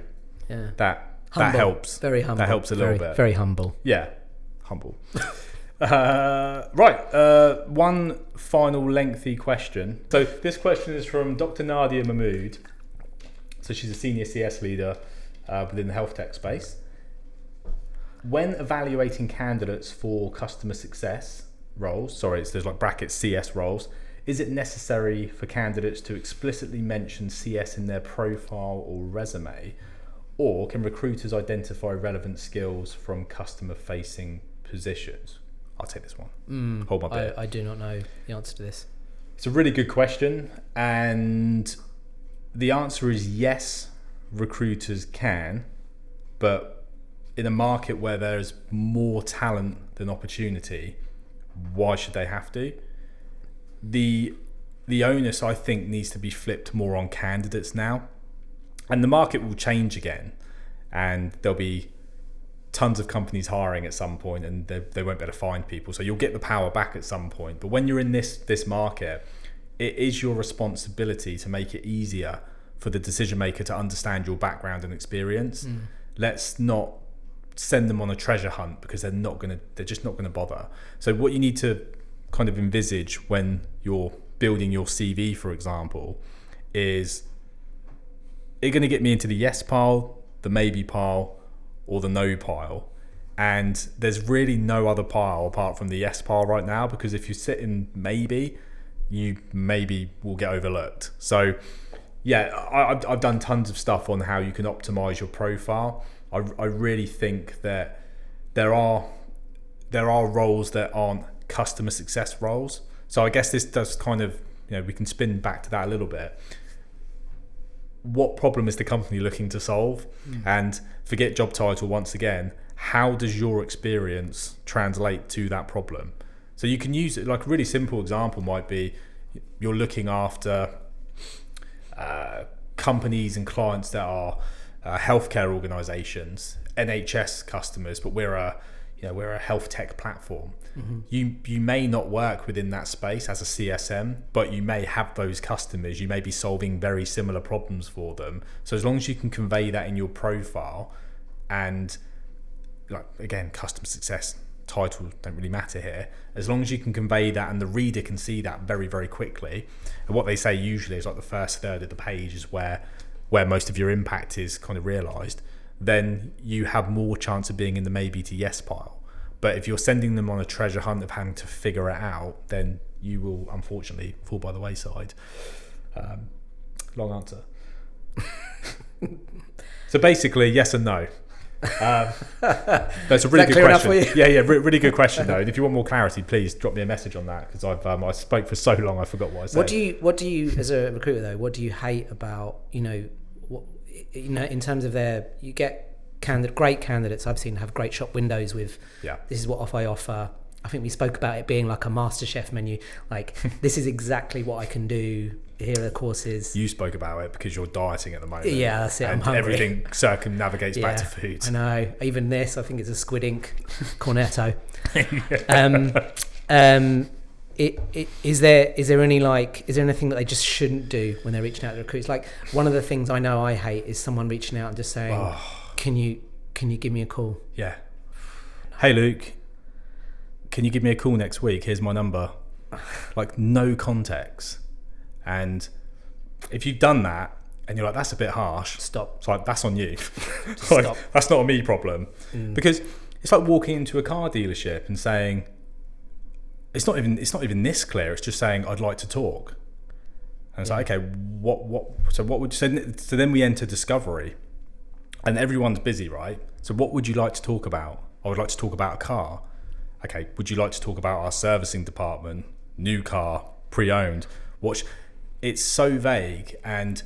Yeah. that Humble. helps. Very humble. That helps a little bit. Very humble. Yeah. Humble. Right. One final lengthy question. So this question is from Dr. Nadia Mahmood. So she's a senior CS leader within the health tech space. When evaluating candidates for customer success roles, there's like brackets CS roles, is it necessary for candidates to explicitly mention CS in their profile or resume, or can recruiters identify relevant skills from customer-facing positions? I'll take this one. Hold my beer. I do not know the answer to this. It's a really good question, and the answer is yes, recruiters can, but in a market where there's more talent than opportunity, why should they have to? The onus, I think, needs to be flipped more on candidates now, and the market will change again, and there'll be tons of companies hiring at some point, and they won't be able to find people, so you'll get the power back at some point. But when you're in this market, it is your responsibility to make it easier for the decision maker to understand your background and experience. Let's not send them on a treasure hunt because they're just not gonna bother. So what you need to kind of envisage when you're building your CV, for example, is it going to get me into the yes pile, the maybe pile, or the no pile? And there's really no other pile apart from the yes pile right now, because if you sit in maybe, you maybe will get overlooked. So yeah, I've done tons of stuff on how you can optimize your profile. I really think that there are roles that aren't customer success roles. So I guess this does kind of, we can spin back to that a little bit. What problem is the company looking to solve? And forget job title once again, how does your experience translate to that problem? So you can use it, like a really simple example might be you're looking after companies and clients that are healthcare organizations, NHS customers, but we're a health tech platform. You may not work within that space as a CSM, but you may have those customers. You may be solving very similar problems for them. So as long as you can convey that in your profile, and like again, customer success titles don't really matter here, as long as you can convey that and the reader can see that very, very quickly. And what they say usually is like the first third of the page is where most of your impact is kind of realized, then you have more chance of being in the maybe to yes pile. But if you're sending them on a treasure hunt of having to figure it out, then you will unfortunately fall by the wayside. Long answer. So basically, yes and no. That's a really good question. Yeah, really good question though. And if you want more clarity, please drop me a message on that, because I spoke for so long I forgot what I said. What do you as a recruiter though? What do you hate about in terms of you get great candidates I've seen have great shop windows with this is what I offer. I think we spoke about it being like a MasterChef menu. Like this is exactly what I can do. Here are the courses. You spoke about it because you're dieting at the moment. Yeah, that's it. And I'm hungry. Everything circumnavigates back to food. I know. Even this, I think it's a squid ink cornetto. Is there anything that they just shouldn't do when they're reaching out to recruits? Like one of the things I know I hate is someone reaching out and just saying, Can you give me a call? Yeah. Hey Luke, can you give me a call next week? Here's my number. Like no context. And if you've done that and you're like, that's a bit harsh, stop. It's like, that's on you. Like, stop. That's not a me problem. Because it's like walking into a car dealership and saying, it's not even this clear. It's just saying, I'd like to talk. And it's like, okay, so what would you say? So then we enter discovery. And everyone's busy, right? So what would you like to talk about? I would like to talk about a car. Okay, would you like to talk about our servicing department, new car, pre-owned? It's so vague. And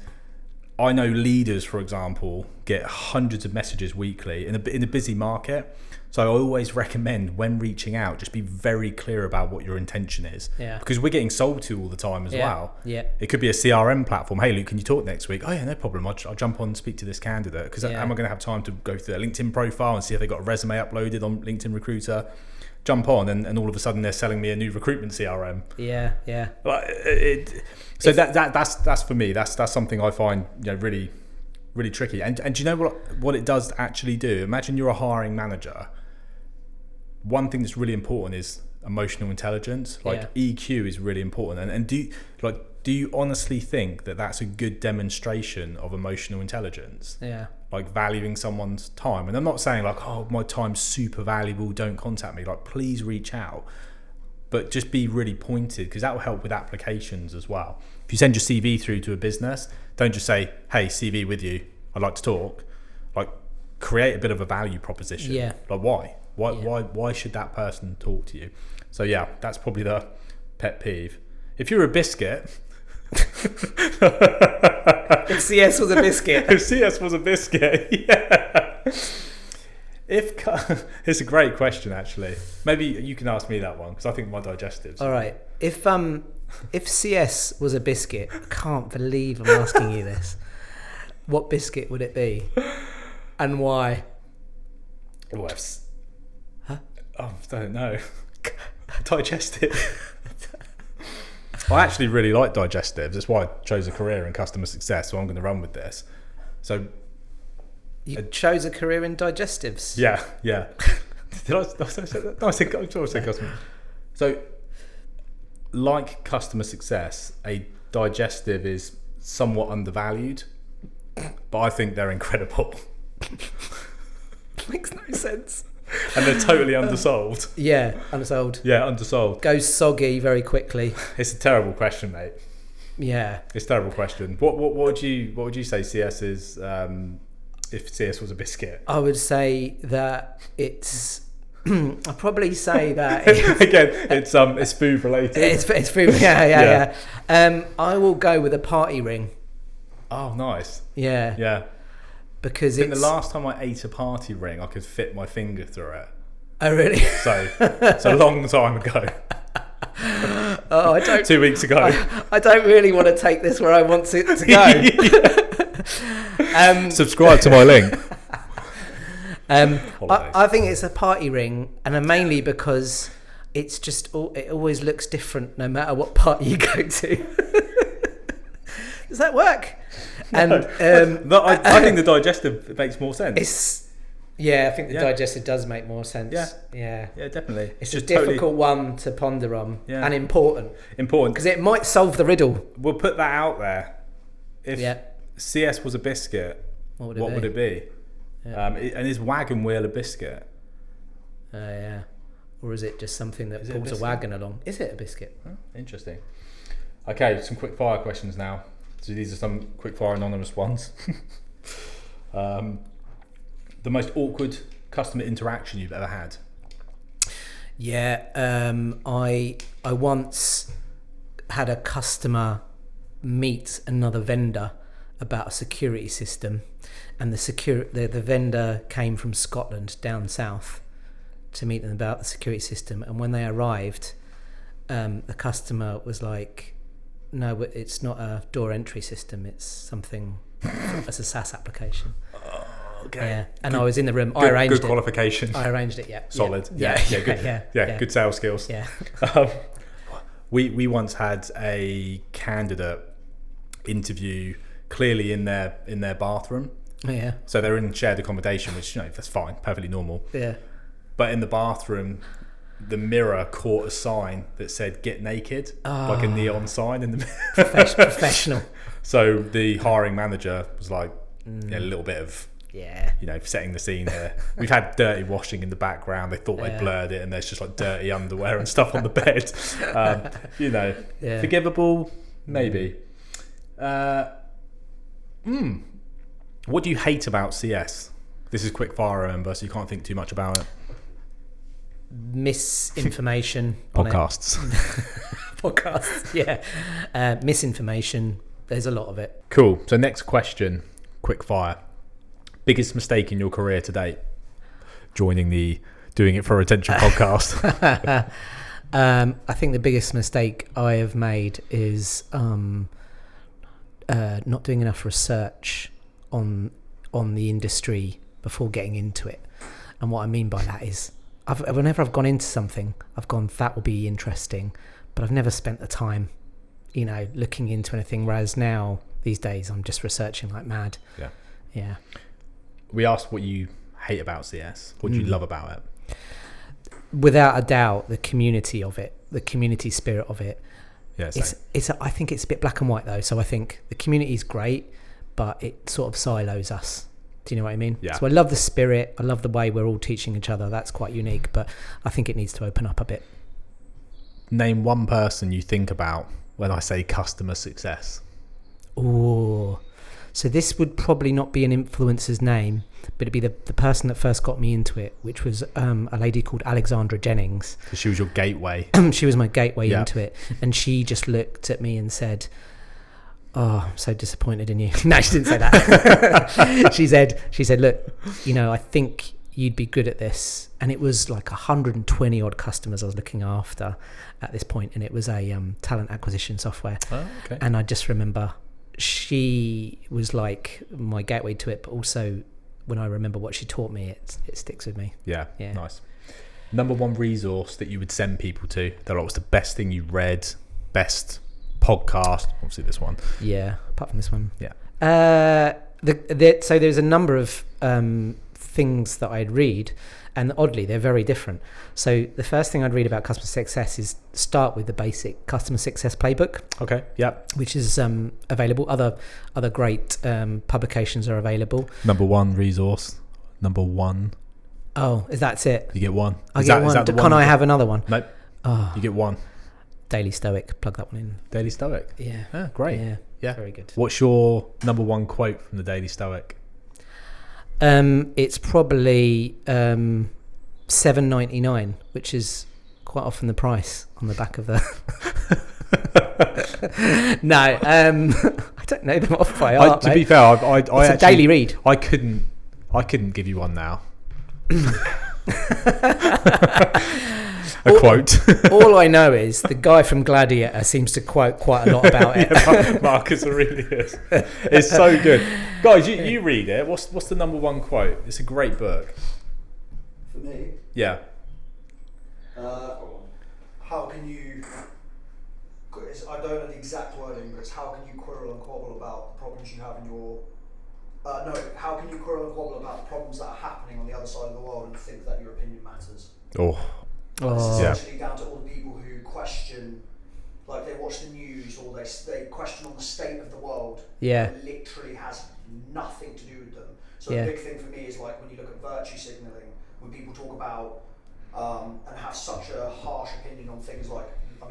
I know leaders, for example, get hundreds of messages weekly in a busy market. So I always recommend when reaching out, just be very clear about what your intention is. Yeah. Because we're getting sold to all the time as well. Yeah. It could be a CRM platform. Hey, Luke, can you talk next week? Oh, yeah, no problem. I'll jump on and speak to this candidate. Because am I going to have time to go through their LinkedIn profile and see if they got a resume uploaded on LinkedIn Recruiter? jump on and all of a sudden they're selling me a new recruitment CRM. Yeah. So that's for me. That's something I find really, really tricky. And do you know what it does actually do? Imagine you're a hiring manager. One thing that's really important is emotional intelligence. EQ is really important. And do you honestly think that that's a good demonstration of emotional intelligence? Yeah. Like valuing someone's time. And I'm not saying like, oh, my time's super valuable, don't contact me. Like, please reach out. But just be really pointed, because that will help with applications as well. If you send your CV through to a business, don't just say, hey, CV with you, I'd like to talk. Like, create a bit of a value proposition. Yeah. Like, why? Why should that person talk to you? So yeah, that's probably the pet peeve. If you're a biscuit... If CS was a biscuit. If CS was a biscuit, yeah. It's a great question, actually. Maybe you can ask me that one, because I think my digestives. All right. If CS was a biscuit, I can't believe I'm asking you this. What biscuit would it be, and why? Huh? I don't know. Digestive. I actually really like digestives. That's why I chose a career in customer success. So I'm going to run with this. So you chose a career in digestives. Yeah. Did I say that? No, I said customer. So, like customer success, a digestive is somewhat undervalued, but I think they're incredible. Makes no sense. And they're totally undersold. Yeah, undersold. Yeah, undersold. Goes soggy very quickly. It's a terrible question, mate. Yeah, it's a terrible question. What would you say CS is? If CS was a biscuit, I would say that it's. I'd probably say that again. It's food related. It's food. Yeah. I will go with a party ring. Oh, nice. Yeah. Because I think the last time I ate a party ring, I could fit my finger through it. Oh, really? So it's a long time ago. Oh, I don't. 2 weeks ago. I don't really want to take this where I want it to go. Subscribe to my link. I think it's a party ring, and mainly because it's just it always looks different no matter what party you go to. Does that work? And I think the digestive makes more sense. I think the digestive does make more sense. Yeah, definitely. It's a difficult one to ponder on, and important because it might solve the riddle. We'll put that out there. If CS was a biscuit, what would it be? Yeah. And is wagon wheel a biscuit? Yeah. Or is it just something that pulls a wagon along? Is it a biscuit? Oh, interesting. Okay, some quick fire questions now. So these are some quick fire anonymous ones. The most awkward customer interaction you've ever had? Yeah, I once had a customer meet another vendor about a security system, and the vendor came from Scotland down south to meet them about the security system. And when they arrived, the customer was like, "No, it's not a door entry system. It's something. It's a SaaS application." Okay. Yeah, and I was in the room. I arranged it. Good qualification. I arranged it. Yeah. Solid. Yeah. Good. Good sales skills. Yeah. We once had a candidate interview clearly in their bathroom. Oh, yeah. So they're in shared accommodation, which that's fine, perfectly normal. Yeah. But in the bathroom, the mirror caught a sign that said "Get naked," like a neon sign in the mirror. Professional. So the hiring manager was like, a little bit of. Yeah. Setting the scene here. We've had dirty washing in the background. They thought they blurred it, and there's just like dirty underwear and stuff on the bed. Forgivable, maybe. What do you hate about CS? This is quick fire, remember, so you can't think too much about it. Misinformation. Podcasts. Podcasts, yeah. Misinformation. There's a lot of it. Cool. So next question, quick fire. Biggest mistake in your career to date? Joining the Doing It for Attention podcast. I think the biggest mistake I have made is not doing enough research on the industry before getting into it. And what I mean by that is whenever I've gone into something, I've gone, that will be interesting, but I've never spent the time, looking into anything. Whereas now, these days, I'm just researching like mad. Yeah. We asked what you hate about CS. What do you love about it? Without a doubt, the community of it, the community spirit of it. Yeah, I think it's a bit black and white though. So I think the community is great, but it sort of silos us. Do you know what I mean? Yeah. So I love the spirit. I love the way we're all teaching each other. That's quite unique, but I think it needs to open up a bit. Name one person you think about when I say customer success. Oh, so this would probably not be an influencer's name, but it'd be the person that first got me into it, which was a lady called Alexandra Jennings. So she was your gateway. She was my gateway into it. And she just looked at me and said, "Oh, I'm so disappointed in you." No, she didn't say that. she said, "Look, I think you'd be good at this." And it was like 120 odd customers I was looking after at this point, and it was a talent acquisition software. Oh, okay. And I just remember she was like my gateway to it, but also when I remember what she taught me, it sticks with me. Yeah, nice. Number one resource that you would send people to, that was the best thing you read, best podcast, obviously this one. Yeah, apart from this one. Yeah. So there's a number of things that I'd read, and oddly they're very different. So the first thing I'd read about customer success is start with the basic customer success playbook. Okay. Yeah. Which is available. Other great publications are available. Number one resource. Number one. Oh, that's it? You get one. I get one. Can I have another one? Nope. Oh. You get one. Daily Stoic. Plug that one in. Daily Stoic. Yeah. Ah, great. Yeah. Very good. What's your number one quote from the Daily Stoic? It's probably $7.99, which is quite often the price on the back of the. No, I don't know them off by heart. To be fair, it's a daily read. I couldn't give you one now. A quote. All I know is the guy from Gladiator seems to quote quite a lot about it. Yeah, Marcus Aurelius. It's so good. Guys, you read it. What's the number one quote? It's a great book. For me? Yeah. How can you... I don't know the exact wording, but it's how can you quarrel and quabble about the problems you have in your... how can you quarrel and quabble about the problems that are happening on the other side of the world and think that your opinion matters? Oh. It's essentially down to all the people who question, like they watch the news or they question on the state of the world. Yeah. It literally has nothing to do with them. So the big thing for me is like when you look at virtue signaling, when people talk about and have such a harsh opinion on things like,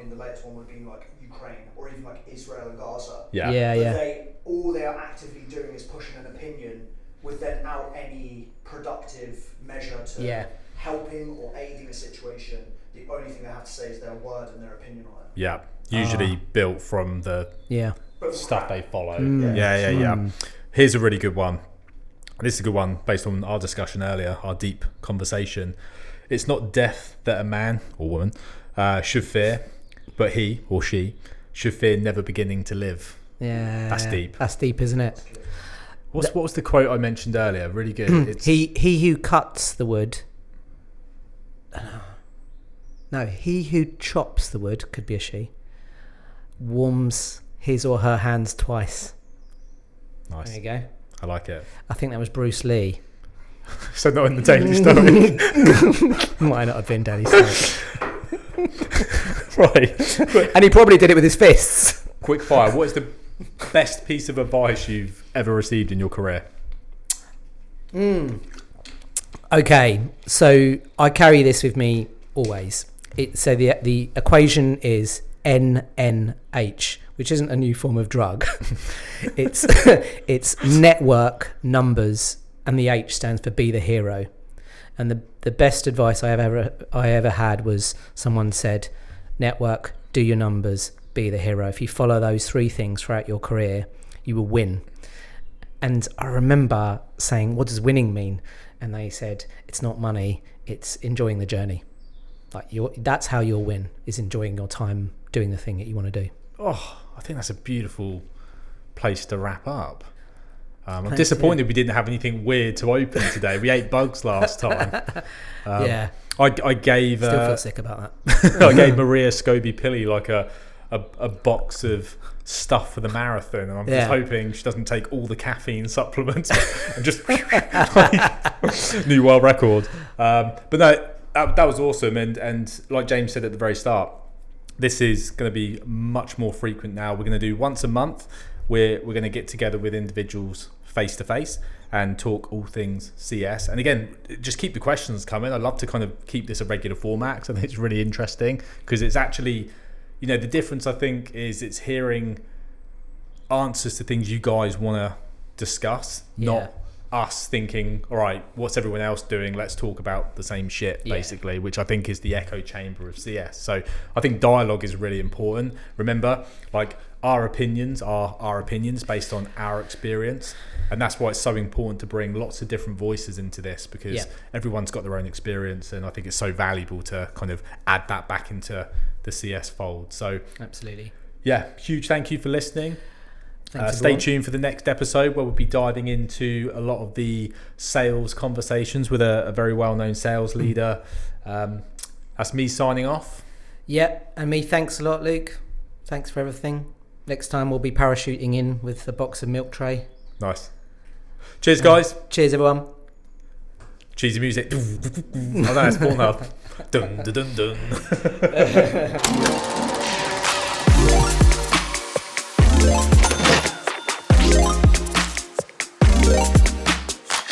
the latest one would have been like Ukraine or even like Israel and Gaza. Yeah. All they are actively doing is pushing an opinion without any productive measure to helping or aiding a situation. The only thing they have to say is their word and their opinion on it. Yeah. Usually built from the stuff they follow. Yeah. Here's a really good one. This is a good one based on our discussion earlier, our deep conversation. It's not death that a man or woman should fear, but he or she should fear never beginning to live. Yeah. That's deep. That's deep, isn't it? What was the quote I mentioned earlier? Really good. It's, he who cuts the wood... No, he who chops the wood, could be a she, warms his or her hands twice. Nice. There you go. I like it. I think that was Bruce Lee. So not in the Daily Stoic. Might not have been Daily Stoic. Right. And he probably did it with his fists. Quick fire. What is the best piece of advice you've ever received in your career? Okay, so I carry this with me always. So the equation is NNH, which isn't a new form of drug. It's network, numbers, and the H stands for be the hero. And the best advice I ever had was someone said, network, do your numbers, be the hero. If you follow those three things throughout your career, you will win. And I remember saying, what does winning mean? And they said, it's not money, it's enjoying the journey. Like that's how you'll win, is enjoying your time doing the thing that you want to do. Oh, I think that's a beautiful place to wrap up. I'm disappointed we didn't have anything weird to open today. We ate bugs last time. Yeah. I gave Still feel sick about that. I gave Maria Scobie-Pilly like a box of stuff for the marathon, and I'm just hoping she doesn't take all the caffeine supplements and just new world record. But no, that was awesome, and like James said at the very start, this is going to be much more frequent now. We're going to do once a month. We're going to get together with individuals face to face and talk all things CS. And again, just keep the questions coming. I'd love to kind of keep this a regular format, because I think it's really interesting, because it's actually, you know, the difference I think is it's hearing answers to things you guys want to discuss, not us thinking, all right, what's everyone else doing? Let's talk about the same shit, basically, which I think is the echo chamber of CS. So I think dialogue is really important. Remember, like, our opinions are our opinions based on our experience. And that's why it's so important to bring lots of different voices into this, because everyone's got their own experience. And I think it's so valuable to kind of add that back into the CS fold. So absolutely. Yeah, huge thank you for listening. Stay tuned for the next episode, where we'll be diving into a lot of the sales conversations with a very well-known sales leader. That's me signing off. Yeah, and me. Thanks a lot, Luke. Thanks for everything. Next time we'll be parachuting in with a box of milk tray. Nice. Cheers, guys. Cheers, everyone. Cheesy music. Oh, no, it's Pornhub. Dun, dun, dun, dun.